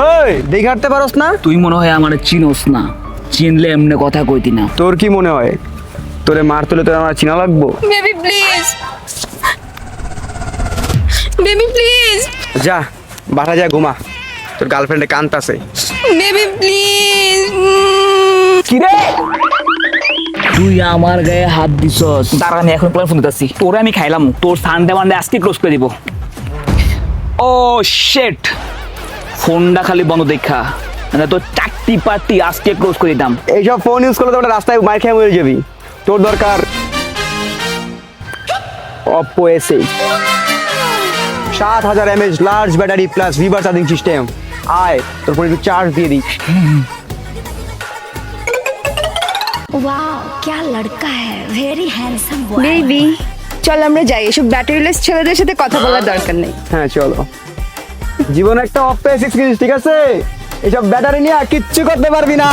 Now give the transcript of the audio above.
ওই দেখে হাঁটতে পারোস না? তুই মনে হয় আমার চিনোস না, চিনলে এমনি কথা কইতি না। তোর কি মনে হয় তোরে মার তুলে তোর আমার চিনা লাগবো? বেবি প্লিজ, বেবি প্লিজ, যা বাসা যা ঘুমা, তোর গার্লফ্রেন্ডে কান্তাছে। Baby please. কি রে? তুই আমার গায়ে হাত দিছস, দাঁড়া আমি এখন ফোন দিতেছি। তোরে আমি খাইলাম, তোর সানডে মানডে আজকে ক্লোজ করে দিব। ও শিট, ফোনটা খালি বন্ধ দেখা, মানে তোর চারটি পার্টি আজকে ক্লোজ করে দিতাম। এইসব ফোন ইউজ করলে তো ওটা রাস্তায় মার খেয়ে মরে যাবি। তোর দরকার Oppo A6 7000 mAh large battery plus reverse charging system. আয় তোর ফোনে একটু চার্জ দিয়ে দিই। वाओ क्या लड़का है, वेरी हैंडसम बॉय। বেবি চল আমরা যাই, এসব ব্যাটারিলেস ছেলেদের সাথে কথা বলার দরকার নেই। হ্যাঁ চলো। জীবনে একটা Oppo A6 কিনিস, ঠিক আছে? এসব ব্যাটারি নিয়ে কিচ্ছু করতে পারবি না।